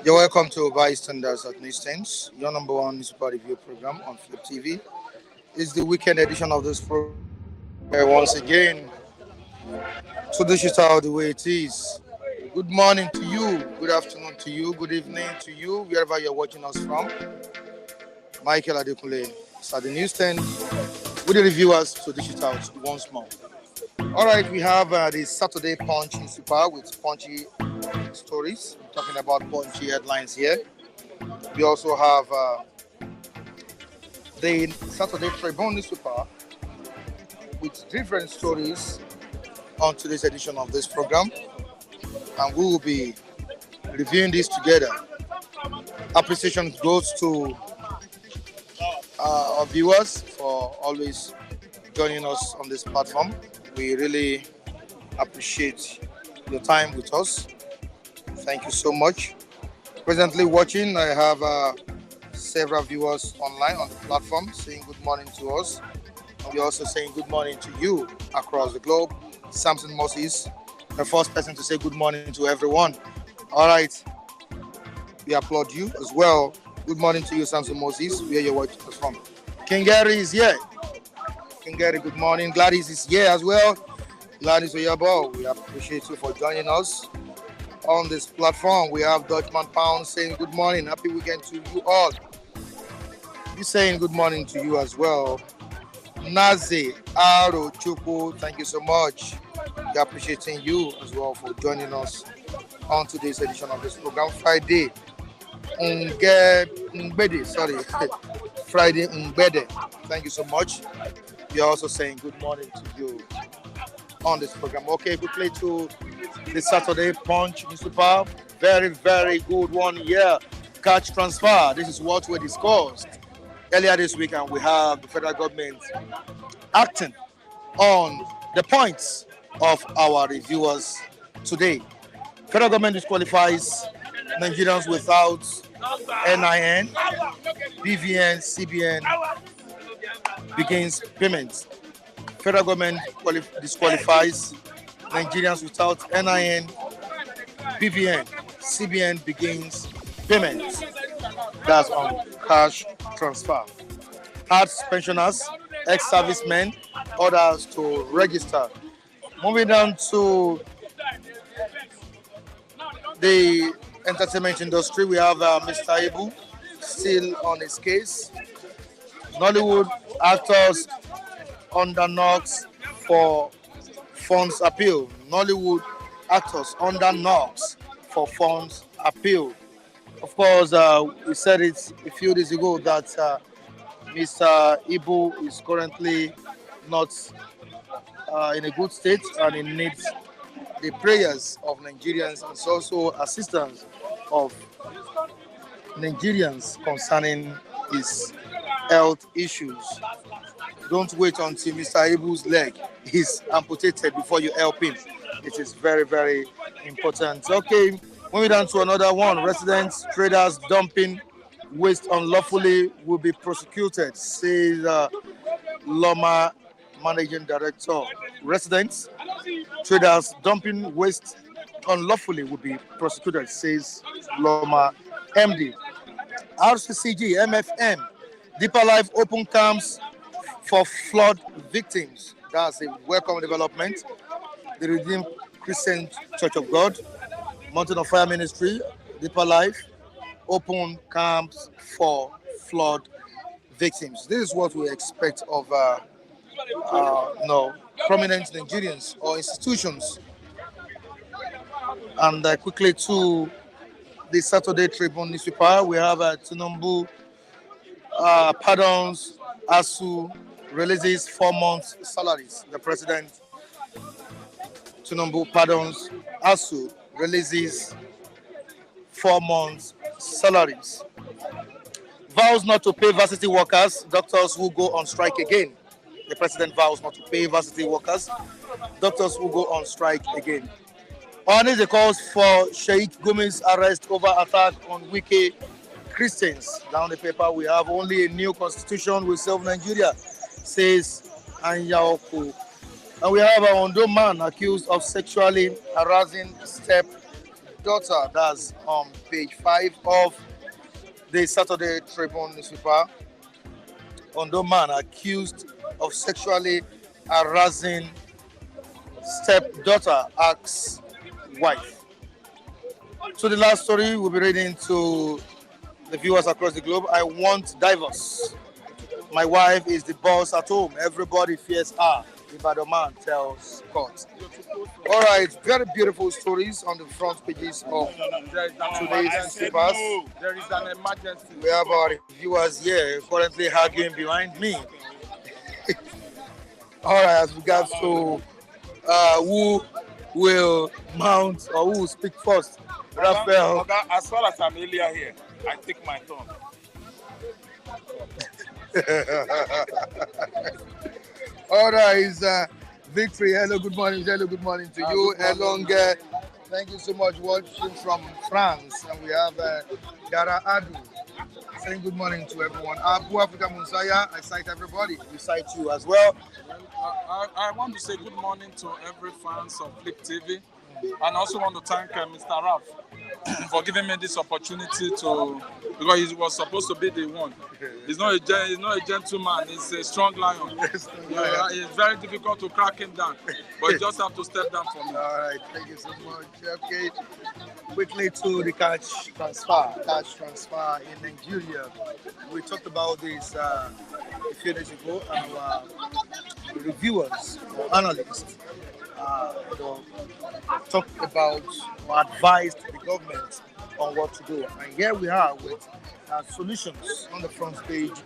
You're welcome to Bystanders at Newsstands, your number one newspaper review program on Flip TV. It's the weekend edition of this program. Here once again to dish it out the way it is. Good morning to you, good afternoon to you, good evening to you, wherever you're watching us from. Michael Adekunle is at the newsstand with the reviewers to dish it out once more. All right, we have the Saturday Punch newspaper with punchy stories. We're talking about punchy headlines here. We also have the Saturday Tribune newspaper with different stories on today's edition of this program, and we will be reviewing this together. Appreciation goes to our viewers for always joining us on this platform. We really appreciate your time with us. Thank you so much. Presently watching, I have several viewers online on the platform saying good morning to us. And we're also saying good morning to you across the globe. Samson Moses, the first person to say good morning to everyone. All right, we applaud you as well. Good morning to you, Samson Moses, where you're watching us from. King Gary is here. King Gary, good morning. Gladys is here as well. Gladys Oyabo, we appreciate you for joining us on this platform. We have Dutchman Pound saying good morning. Happy weekend to you all. He's saying good morning to you as well. Nazi Aro Chuku, thank you so much. We're appreciating you as well for joining us on today's edition of this program. Friday, Ngbede, sorry. Friday Ngbede. Thank you so much. We're also saying good morning to you on this program. Okay, quickly to the Saturday Punch newspaper. Very, very good one here. Catch transfer. This is what we discussed earlier this week, and we have the federal government acting on the points of our reviewers today. Federal government disqualifies Nigerians without NIN, BVN, CBN begins payments. Federal government disqualifies Nigerians without NIN, BVN, CBN begins payments. That's on cash transfer. Arts pensioners, ex-servicemen, others to register. Moving down to the entertainment industry, we have Mr. Ibu still on his case. Nollywood actors under knocks for funds appeal. Nollywood actors under knocks for funds appeal. Of course, we said it a few days ago that Mr. Ibu is currently not in a good state and he needs the prayers of Nigerians and also assistance of Nigerians concerning his health issues. Don't wait until Mr. Ibu's leg is amputated before you help him. It is very, very important. Okay, moving on to another one. Residents, traders dumping waste unlawfully will be prosecuted, says Loma Managing Director. Residents, traders dumping waste unlawfully will be prosecuted, says Loma MD. RCCG, MFM, Deeper Life open camps for flood victims. That's a welcome development. The Redeemed Christian Church of God, Mountain of Fire Ministry, Deeper Life, open camps for flood victims. This is what we expect of prominent Nigerians or institutions. And quickly to the Saturday Tribune newspaper, we have Tinubu pardons ASU releases 4 months' salaries. The president, Tinubu, pardons ASU releases 4 months' salaries. Vows not to pay varsity workers, doctors who go on strike again. The president vows not to pay varsity workers, doctors who go on strike again. On the calls for Sheikh Gumi's arrest over attack on Wike Christians. Down the paper, we have only a new constitution will save Nigeria, says Anyaoku. And we have a Ondo man accused of sexually harassing step daughter. That's on page 5 of the Saturday Tribune newspaper. Ondo man accused of sexually harassing stepdaughter asks wife. So the last story we'll be reading to the viewers across the globe. I want divorce. My wife is the boss at home. Everybody fears her. The man tells court. All right, very beautiful stories on the front pages of today's newspapers. There is an emergency. We have our viewers here currently arguing behind me. All right, as regards to who will mount or who will speak first, Raphael. As far as I'm earlier here, I take my turn. All right, Victory. Hello, good morning. Hello, good morning to you. Elonge, thank you so much. Watching from France, and we have Dara Adu saying good morning to everyone. Abu Africa Munsaya, I cite everybody. We cite you as well. I want to say good morning to every fans of Flick TV, and also want to thank Mr. Raf for giving me this opportunity to, because he was supposed to be the one. He's not a gentleman. He's a strong lion. It's very difficult to crack him down, but you just have to step down for me. All right, thank you so much. Okay, quickly to the cash transfer in Nigeria. We talked about this a few days ago, and our reviewers or analysts talked about or advised the government on what to do. And here we are with solutions on the front page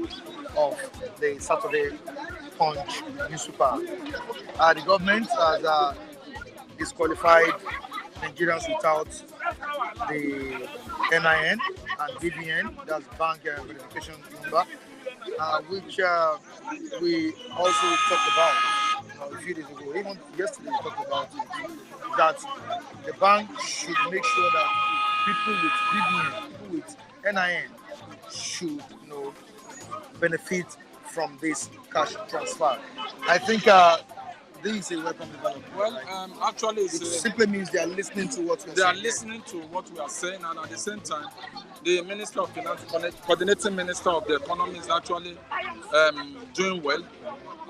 of the Saturday Punch newspaper. The government has disqualified Nigerians without the NIN and BVN, that's bank verification number, which we also talked about a few days ago. Even yesterday we talked about it, that the bank should make sure that people with BVN, people with NIN should benefit from this cash transfer. I think this is a welcome development. Well, actually, it simply means they are listening to what we are saying. They are listening to what we are saying, and at the same time, the Minister of Finance, coordinating Minister of the Economy, is actually doing well.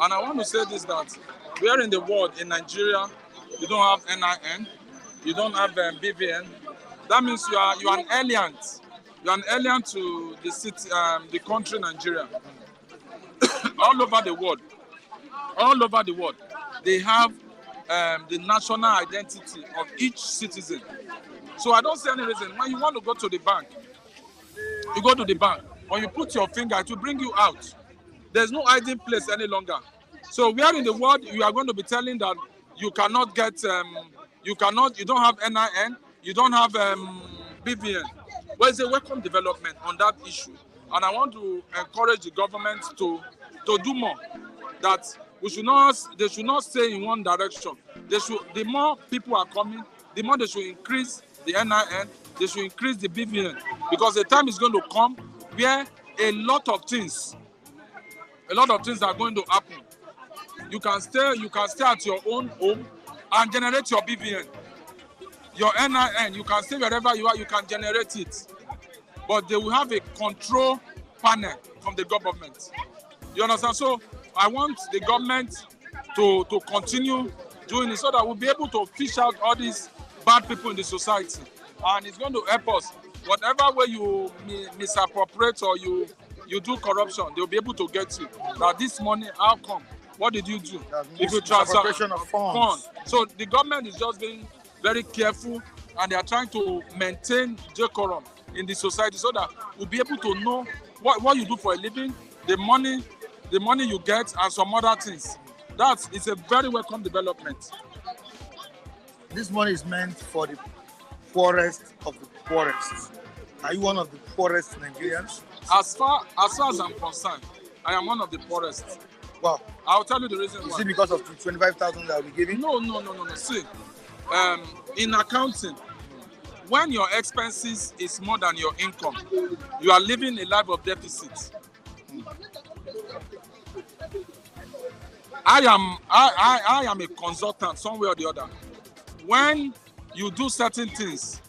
And I want to say this, that where in the world, in Nigeria, you don't have NIN, you don't have BVN. That means you are an alien. You are an alien to the city, the country Nigeria. All over the world, they have the national identity of each citizen. So I don't see any reason. When you want to go to the bank, you go to the bank. When you put your finger, it will bring you out. There's no hiding place any longer. So where in the world you are going to be telling that you cannot get, you don't have NIN, you don't have BVN. Well, it's a welcome development on that issue. And I want to encourage the government to do more. That they should not stay in one direction. The more people are coming, the more they should increase the NIN, they should increase the BVN. Because the time is going to come where a lot of things are going to happen. You can stay at your own home and generate your BVN. Your NIN, you can stay wherever you are, you can generate it. But they will have a control panel from the government. You understand? So I want the government to continue doing it so that we'll be able to fish out all these bad people in the society. And it's going to help us. Whatever way you misappropriate or you do corruption, they'll be able to get you. Now this money, how come? What did you do? If you transfer of funds. So the government is just being very careful, and they are trying to maintain decorum in the society so that we'll be able to know what you do for a living, the money you get, and some other things. It's a very welcome development. This money is meant for the poorest of the poorest. Are you one of the poorest Nigerians? As far as I'm concerned, I am one of the poorest. Wow. I'll tell you the reason why. Is it because of the 25,000 that we're giving? No. See, in accounting, when your expenses is more than your income, you are living a life of deficit. I am a consultant somewhere or the other. When you do certain things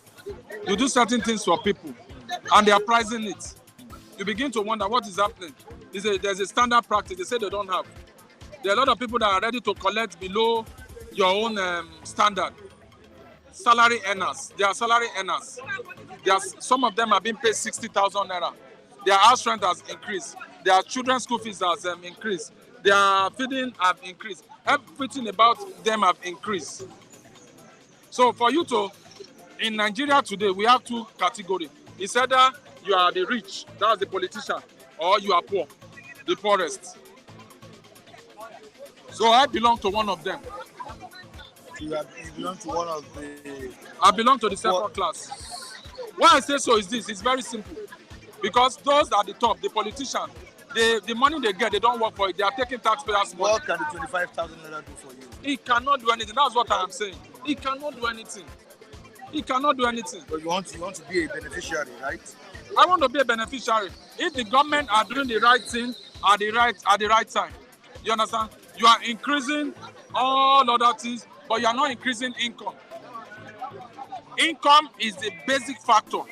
You do certain things for people, and they are pricing it. You begin to wonder what is happening. There's a standard practice they say they don't have. There are a lot of people that are ready to collect below your own standard. Salary earners. They are salary earners. Some of them are being paid 60,000 naira. Their house rent has increased. Their children's school fees has increased. Their feeding have increased. Everything about them have increased. So for you to, in Nigeria today, we have two categories. It's either you are the rich, that's the politician, or you are poor, the poorest. So I belong to one of them. You belong to one of the... I belong to the second class. Why I say so is this, it's very simple. Because those at the top, the politicians, the money they get, they don't work for it. They are taking taxpayers' money. What can the 25,000 naira do for you? He cannot do anything. That's what I am saying. He cannot do anything. He cannot do anything. But you want to be a beneficiary, right? I want to be a beneficiary. If the government are doing the right thing at the right time, you understand? You are increasing all other things, but you are not increasing income. Income is the basic factor.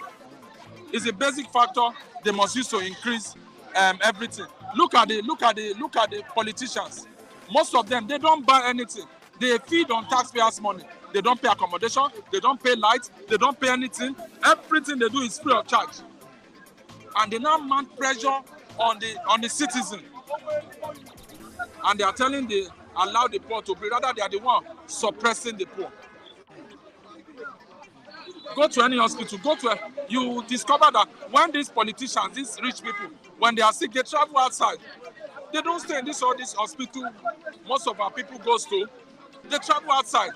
It's a basic factor they must use to increase everything. Look at the politicians. Most of them, they don't buy anything. They feed on taxpayers' money. They don't pay accommodation. They don't pay lights. They don't pay anything. Everything they do is free of charge. And they now mount pressure on the citizen. And they are allow the poor to breathe. Rather, they are the one suppressing the poor. Go to any hospital. You discover that when these politicians, these rich people, when they are sick, they travel outside. They don't stay in this hospital most of our people goes to. They travel outside.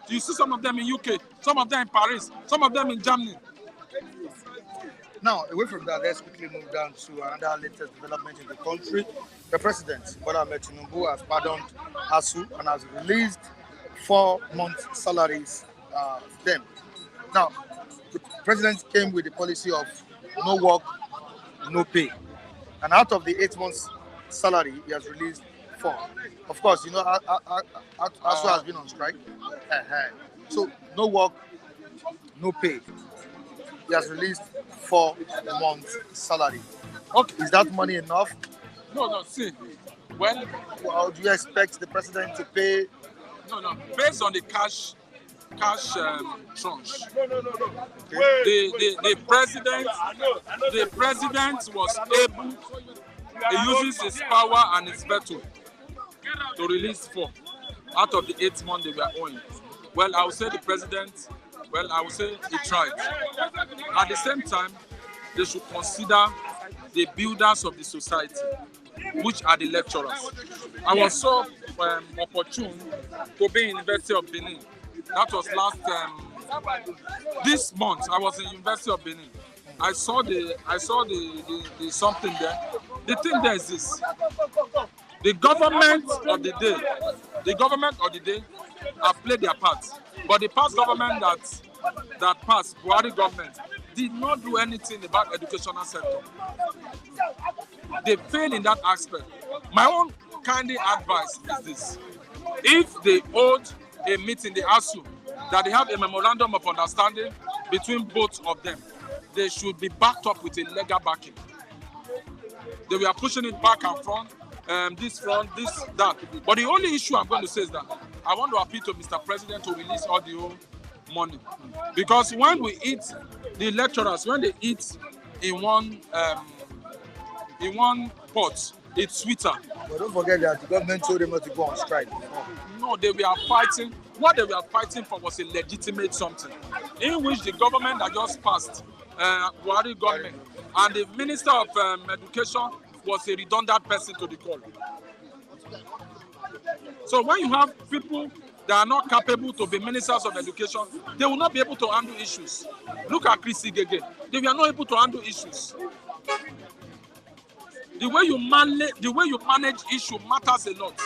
You see some of them in UK, some of them in Paris, some of them in Germany. Now, away from that, let's quickly move down to another latest development in the country. The president, Bola Ahmed Tinubu, has pardoned ASU and has released 4 months' salaries to them. Now, the president came with the policy of no work, no pay. And out of the 8 months' salary, he has released 4. Of course, you know, ASU has been on strike. So, no work, no pay. He has released 4 months' salary. Okay. Is that money enough? No, see. Well, do you expect the president to pay? No. Based on the cash tranche. Okay. The president was able, he uses his power and his veto to release 4 out of the 8 months they were owing. Well, I would say the president, he tried. At the same time, they should consider the builders of the society, which are the lecturers. I was so opportune to be in University of Benin. That was this month. I was in University of Benin. I saw the something there. The thing there is this: the government of the day have played their part, but the past government that passed, Buhari government, did not do anything about educational sector. They failed in that aspect. My own kind advice is this: if they hold a meeting, the ASU, that they have a memorandum of understanding between both of them, they should be backed up with a legal backing. They were pushing it back and front, this, that. But the only issue I'm going to say is that I want to appeal to Mr. President to release all the whole money. Because when we eat, the lecturers, when they eat in one pot, it's sweeter. But don't forget that the government told them not to go on strike. No, they were fighting. What they were fighting for was a legitimate something, in which the government that just passed, Buhari government, and the Minister of Education was a redundant person to the call. So when you have people that are not capable to be ministers of education, they will not be able to handle issues. Look at Chris Igege. They were not able to handle issues. The way you manage issue matters a lot.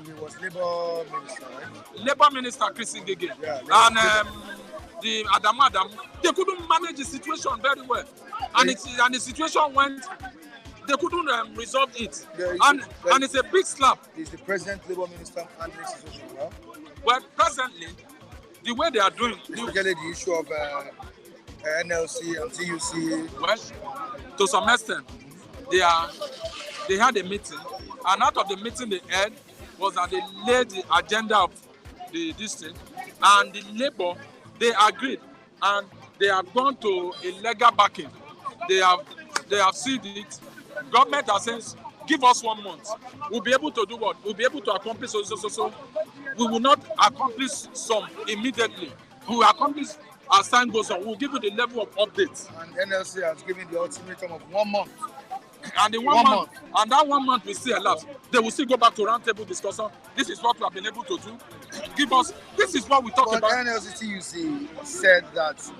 He was Labour Minister, right? Labour Minister Chris Igege, yeah, and the Adam, they couldn't manage the situation very well, and the situation went. They couldn't resolve it, and it's a big slap. Is the President Labour Minister handling the situation well? Well, presently, the way they are doing, especially the issue of NLC and TUC. Well, to some extent, they had a meeting, and out of the meeting they had was that they laid the agenda of the district, and the Labour, they agreed, and they have gone to a legal backing. They have sealed it. Government has said, give us 1 month. We'll be able to do what? We'll be able to accomplish so. We will not accomplish some immediately. We will accomplish as time goes on. We'll give you the level of updates. And NLC has given the ultimatum of 1 month. And the 1 month, and that 1 month will still elapse. They will still go back to roundtable discussion. This is what we have been able to do. Give us. This is what we talked about. NLC TUC said that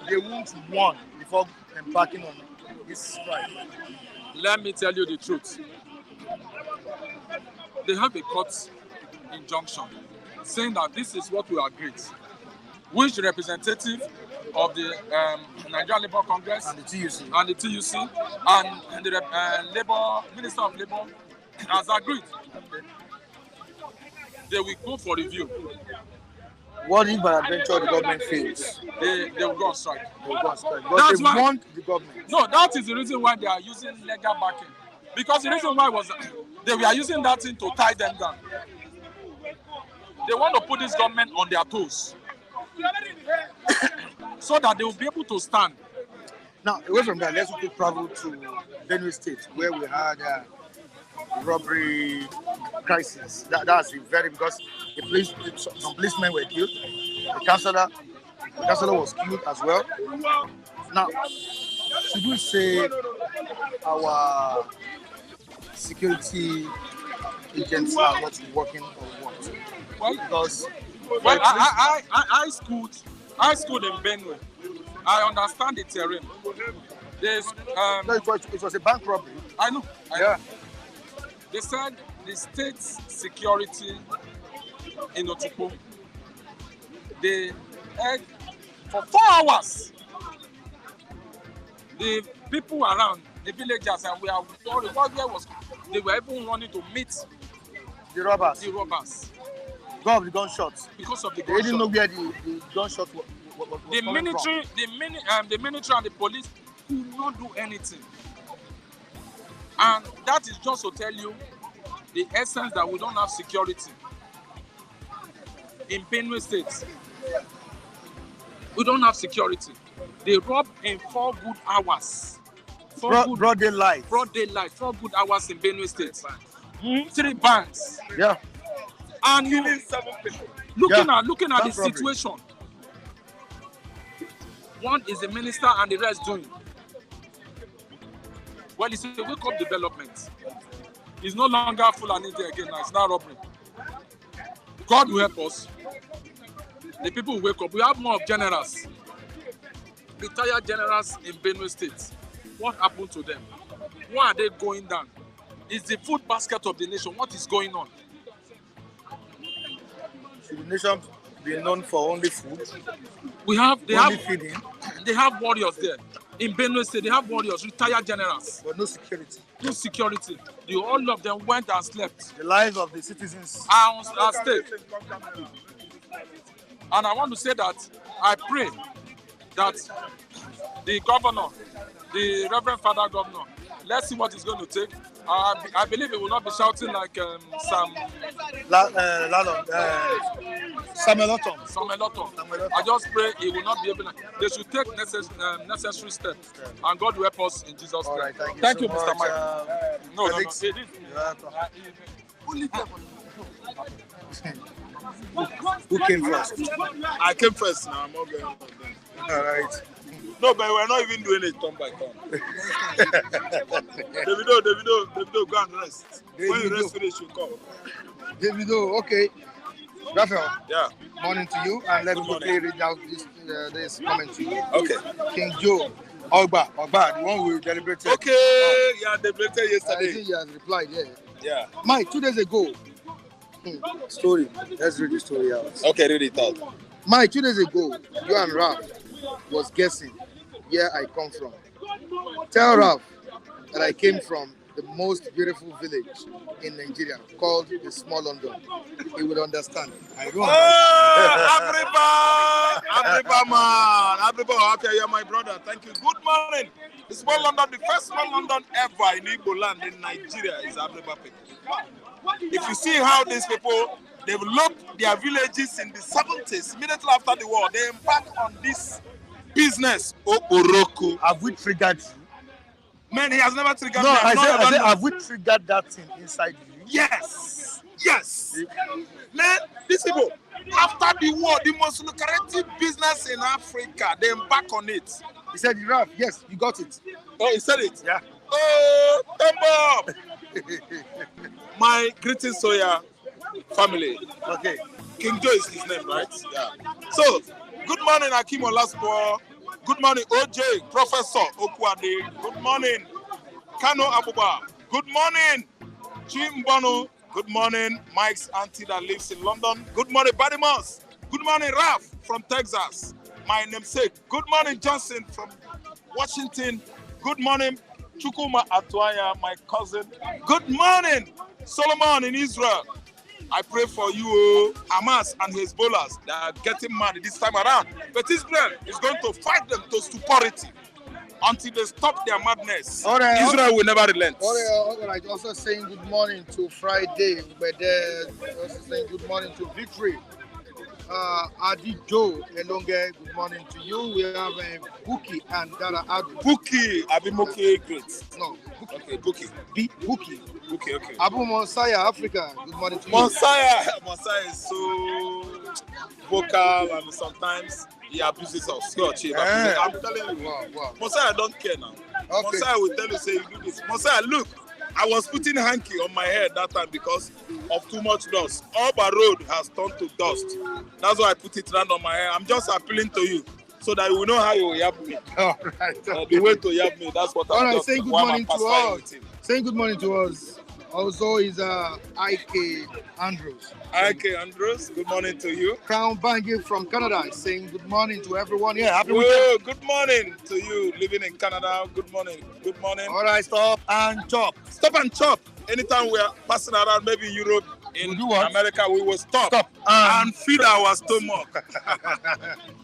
they won't warn before embarking on this strike. Let me tell you the truth. They have a court injunction saying that this is what we agreed. Which representative of the Nigerian Labour Congress and the TUC and the Minister of Labour has agreed. They will go for review. What if by adventure the government fails? They will go on strike. They will go on strike. But That's they why, want the government. No, that is the reason why they are using legal backing. Because the reason why was they were using that thing to tie them down. They want to put this government on their toes so that they will be able to stand. Now, away from that, let's travel to Benue State, where we had robbery crisis. That's very, because some policemen were killed. The councillor was killed as well. Now, should we say our security agents are not working or what? Well, because I schooled in Benue. I understand the terrain. There's no, it was a bank robbery. I know. Yeah. They said the state security in Otukpo, they had for 4 hours. The people around, the villagers, and we are worried. They were even running to meet the robbers. Because of the gunshots. Because of the gunshots. They didn't know where the gunshot was the military, the military and the police could not do anything. And that is just to tell you the essence that we don't have security in Benue State. We don't have security. They robbed in 4 good hours. Broad daylight. 4 good hours in Benue State. 3 banks. Yeah. And you looking at the situation. One is the minister and the rest doing. Well, it's a wake-up development. It's no longer full and empty again now. It's now robbery. God will help us. The people will wake up. We have more of generals. Retired generals in Benue State. What happened to them? Why are they going down? It's the food basket of the nation. What is going on? Should the nation be known for only food? Feeding? They have warriors there. In Benue State, they have warriors, retired generals. But no security. No security. All of them went and slept. The lives of the citizens are at stake. And I want to say that I pray that the governor, the Reverend Father Governor, let's see what it's going to take. I believe it will not be shouting like Samuel Otom. I just pray he will not be able to. They should take necessary steps. And God will help us in Jesus' name. Right, thank you, so Mr. much, Mike. Who came first? I came first now. I'm okay. All right. No, but we're not even doing it turn by turn. Davido, go and rest. When you rest finish, you come. Davido, okay. Raphael. Yeah. Morning to you, and let's quickly read out this comment to you. Okay. King Joe, Ogba, the one we deliberated. Okay, yeah, deliberated yesterday. I think he has replied, yeah. Yeah. Mike, 2 days ago. Story. Let's read the story out. Okay, read it out. Mike, 2 days ago, you and Ralph was guessing where I come from. Tell Ralph that I came from the most beautiful village in Nigeria called the Small London. He will understand. I don't Abriba man. Abriba, okay, you're my brother. Thank you. Good morning. The Small London, the first Small London ever in Igbo land in Nigeria is Abriba people. If you see how these people developed their villages in the 70s, immediately after the war, they embarked on this business. Okoroku. Have we triggered you? Man, he has never triggered No, me. I said, have we triggered that thing inside you? Yes. Yes. Man, these people, after the war, the most lucrative business in Africa, they embark on it. He said, Ralph, yes, you got it. Oh, he said it? Yeah. Oh, thumb up. My greetings to your family. Okay. King Joe is his name, right? Yeah. So, good morning, Akim Olaspo. Good morning, OJ, Professor Okwade. Good morning, Kano Abuba. Good morning, Jim Bono. Good morning, Mike's auntie that lives in London. Good morning, Badimos. Good morning, Ralph from Texas. My namesake. Good morning, Johnson from Washington. Good morning, Chukuma Atwaya, my cousin. Good morning, Solomon in Israel. I pray for you, Hamas and Hezbollah. They are getting mad this time around. But Israel is going to fight them to stupidity until they stop their madness. Israel will never relent. All right. Also saying good morning to Friday. But also saying good morning to Victory. Adi Joe Elonge, good morning to you. We have Buki and Dara Adu. Buki, Abimoke, great. No, Buki. Okay, Buki. Buki. Buki, okay. Abu Monsaya, Africa, good morning to you. Monsaya is so vocal and sometimes he abuses us. I'm telling you. Wow. Monsaya don't care now. Okay. Monsaya will tell you, say you do this. Monsaya, look, I was putting hanky on my head that time because of too much dust. Oba Road has turned to dust. That's why I put it round on my hair. I'm just appealing to you so that you will know how you will yab me. All right. The way to yab me, that's what I'm right, just. saying good morning to us. Saying good morning to us. Also is IK Andrews. IK Andrews, good morning to you. Crown Bangi from Canada is saying good morning to everyone here. Happy Whoa, weekend. good morning to you living in Canada. Good morning. Good morning. All right, stop and chop. Stop and chop. Anytime we are passing around, maybe Europe, in America, we will stop and feed our stomach.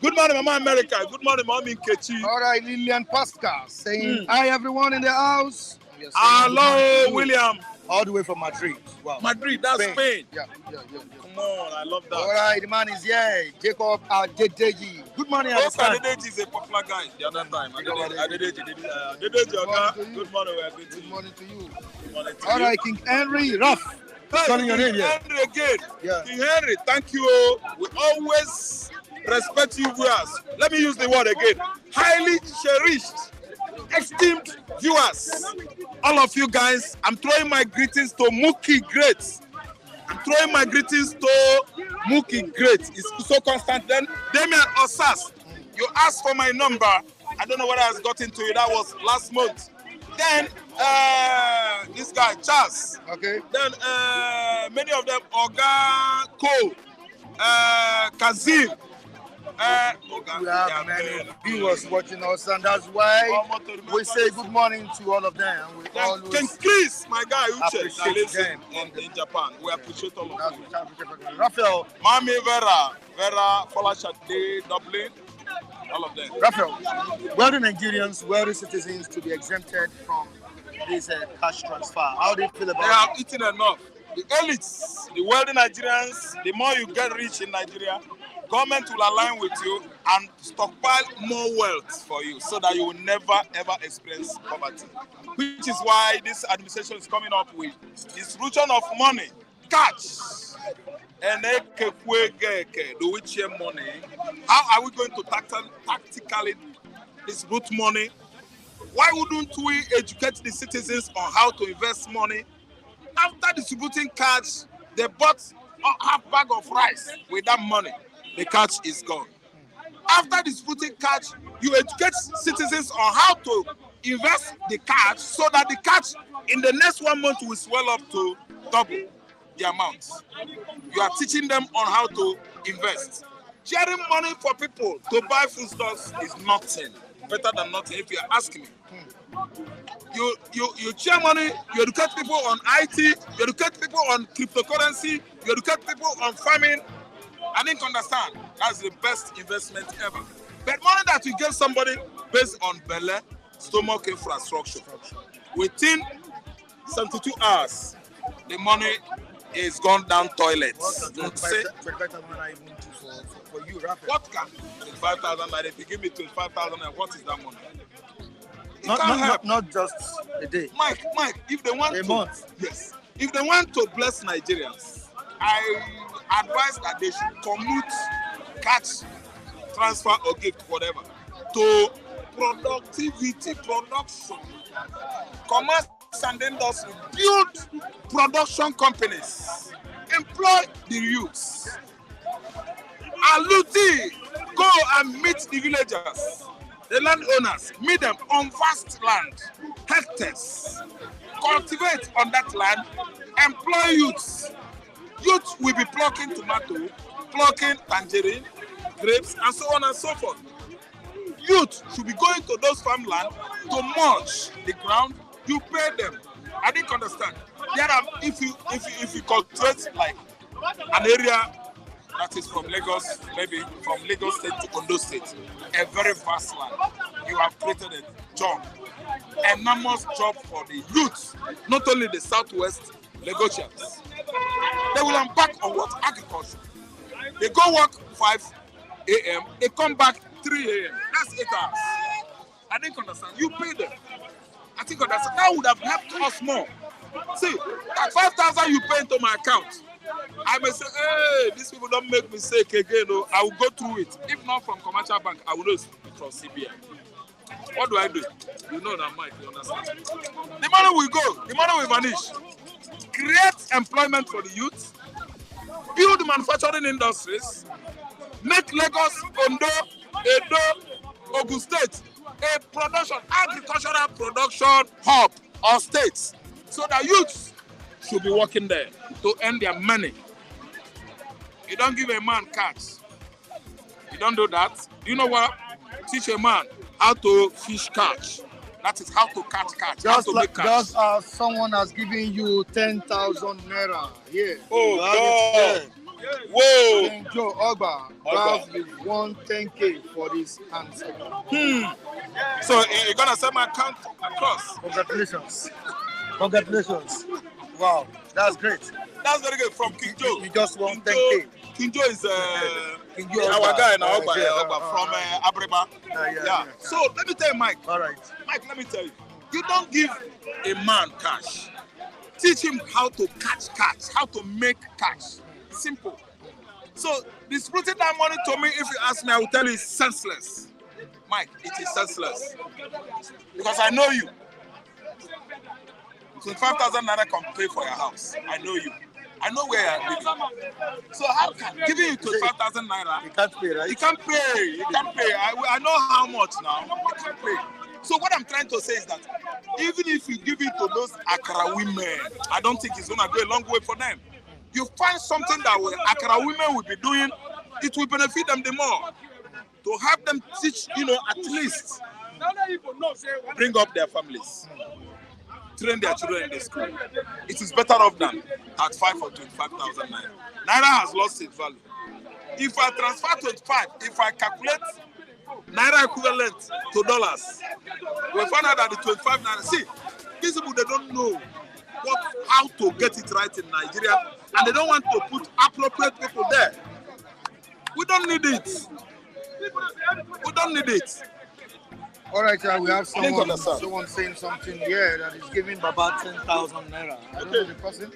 Good morning, Mama America. Good morning, Mommy Kechi. All right, Lillian Pascal saying hi, everyone in the house. Hello, William. All the way from Madrid. Wow. Madrid, that's Spain. Yeah. Come on, I love that. All right, the man is here. Jacob Adedeji. Good morning, Adedeji is a popular guy the other time. Adedeji, good morning. Good morning to you. Good morning to All right, King Henry Ruff. Calling your name here. Henry again. Yeah. King Henry, thank you. We always respect you viewers. Let me use the word again. Highly cherished, esteemed viewers. All of you guys, I'm throwing my greetings to Mookie Great. I'm throwing my greetings to Mookie Great. It's so constant. Then Damian Osas, you asked for my number. I don't know whether I got into it. That was last month. Then this guy, Charles. Okay. Then many of them, Oga Cole, Kazim. We have many viewers watching us, and that's why we say good morning to all of them. We always King Chris, my guy, Uche, that lives them in Japan. We appreciate all of you. Raphael. Mami Vera, Folashade, Dublin, all of them. Raphael, were the Nigerians, were the citizens to be exempted from this cash transfer? How do you feel about it? They have eaten enough. The elites, the wealthy Nigerians, the more you get rich in Nigeria, government will align with you and stockpile more wealth for you so that you will never ever experience poverty. Which is why this administration is coming up with distribution of money, cash. And the which money. How are we going to tactically distribute money? Why wouldn't we educate the citizens on how to invest money? After distributing cash, they bought a half bag of rice with that money. The cash is gone. After distributing cash, you educate citizens on how to invest the cash so that the cash in the next 1 month will swell up to double the amount. You are teaching them on how to invest. Sharing money for people to buy foodstuffs is nothing. Better than nothing if you ask me. You share money, you educate people on IT, you educate people on cryptocurrency, you educate people on farming. I didn't understand. That's the best investment ever. But money that you give somebody based on belly, stomach infrastructure, within 72 hours, the money is gone down toilets. You say, for you, Raphael? what can 25,000 if you give me 25,000 and what is that money? Not just a day. Mike, if they want a month. Yes. If they want to bless Nigerians, I advise that they should commute, catch, transfer or gift, whatever, to productivity, production, commerce and industry, build production companies, employ the youths. Aluti, go and meet the villagers, the landowners, meet them on vast land, hectares, cultivate on that land, employ youths. Youth will be plucking tomato, plucking tangerine, grapes, and so on and so forth. Youth should be going to those farmland to mulch the ground. You pay them. I didn't understand. There are, if you cultivate like an area that is from Lagos, maybe from Lagos State to Ondo State, a very vast land, you have created a job, enormous job for the youth, not only the Southwest Lagosians. They will embark on what? Agriculture. They go work 5 a.m., they come back 3 a.m. That's 8 hours. I didn't understand. You pay them. I think understand. That would have helped us more. See, that 5,000 you pay into my account, I may say, hey, these people don't make mistake again. No, I will go through it. If not from commercial bank, I will know it's from CBN. What do I do? You know that, Mike, you understand? The money will go. The money will vanish. Create employment for the youth. Build manufacturing industries. Make Lagos, Ondo, Edo, Ogun State a production, agricultural production hub or states. So that youths should be working there to earn their money. You don't give a man catch. You don't do that. Do you know what? Teach a man how to fish catch. That is how to catch. Just like just as someone has given you 10,000 naira. Yeah. Oh God. Whoa. And Joe Ogba Bradley won 10K for this answer. So you're gonna send my account across. Congratulations. Wow, that's great. That's very good from King Joe. You just won 10K. King Joe is our guy now, from Abreba. Yeah. So let me tell you, Mike. All right. Mike, let me tell you. You don't give a man cash. Teach him how to catch, how to make cash. Simple. So distributing that money to me, if you ask me, I will tell you it's senseless. Mike, it is senseless. Because I know you. 25,000 naira can pay for your house. I know you. I know where you're living. So how can giving you 25,000 naira? You can't pay, right? You can't pay. You can't pay. I know how much now. You can't pay. So what I'm trying to say is that even if you give it to those Accra women, I don't think it's gonna go a long way for them. You find something that Accra women will be doing, it will benefit them the more. To have them teach, at least bring up their families, train their children in the school. It is better off than at 5 or 25,000 naira. Naira has lost its value. If I transfer 25, if I calculate naira equivalent to dollars, we find out that the 25 naira. See, these people, they don't know how to get it right in Nigeria, and they don't want to put appropriate people there. We don't need it. We don't need it. All right, we have someone saying something here that is giving Baba 10,000 naira. I don't know the person.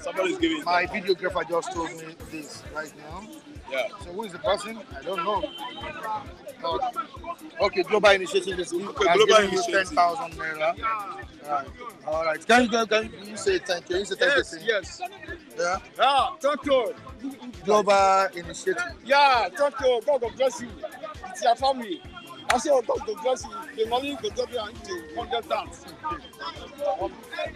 Somebody is giving. My videographer just told me this right now. Yeah. So who is the person? I don't know. Okay, Global Initiative is giving you 10,000 naira. Right. All right. Can you say thank you? You say thank you. Yes. Yeah. Yeah. Thank you. Global Initiative. Yeah. Thank you. God bless you. It's your family. I say, God bless you. The money go get you into 100 times.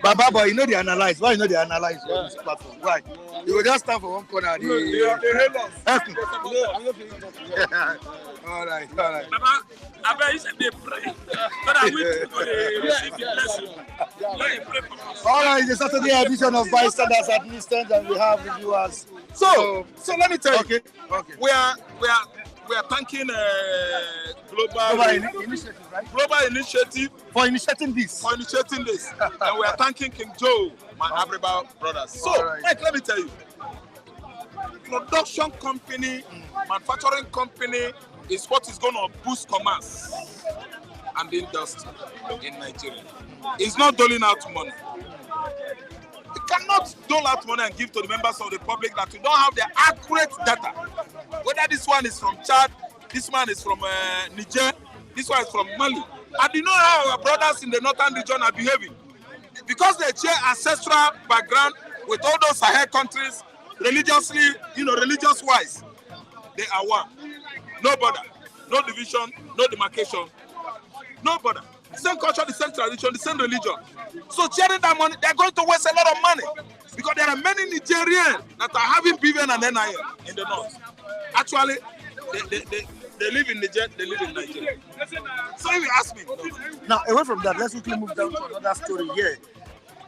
Baba, but you know they analyze. Why you know they analyze on this platform? Why? You will just stand for one corner. They hate us. I'm not feeling that. All right, all right. Baba, I bet you said they pray. So that we receive the blessing. Let them pray for us. All right, it's a Saturday edition of Bystanders at Instant, and we have reviewers. So let me tell you, Okay. we are thanking Global initiative, right? Global Initiative For initiating this. and we are thanking King Joe, my Abriba brothers. So, Alright. Mike, let me tell you, production company, manufacturing company is what is going to boost commerce and industry in Nigeria. It's not doling out money. You cannot dole out money and give to the members of the public that you don't have the accurate data. Whether this one is from Chad, this one is from Niger, this one is from Mali. And you know how our brothers in the northern region are behaving. Because they share ancestral background with all those Sahel countries, religiously, religious-wise, they are one. No border, no division, no demarcation, no border. The same culture, the same tradition, the same religion. So sharing that money, they're going to waste a lot of money because there are many Nigerians that are having BVN and NIN in the north. Actually, they live in Niger, they live in Nigeria. So if you ask me, Now, away from that, let's quickly move down to another story here.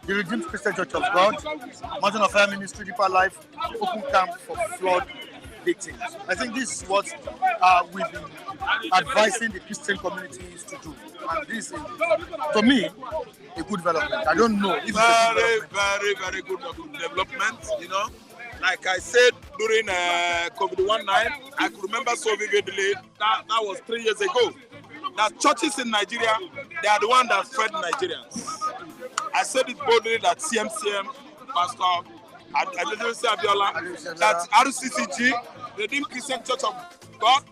The Redeemed Christian Church of God, Mountain of Fire Ministry, Deeper Life, open camp for flood victims. I think this is what we've been advising the Christian communities to do. And this is, to me, a good development. I don't know if it's a good development. very good development, Like I said during COVID-19, I could remember so vividly, that was 3 years ago, that churches in Nigeria, they are the ones that fed Nigerians. I said it boldly that CMCM, Pastor Abiola, that RCCG, the Redeemed Christian Church of God,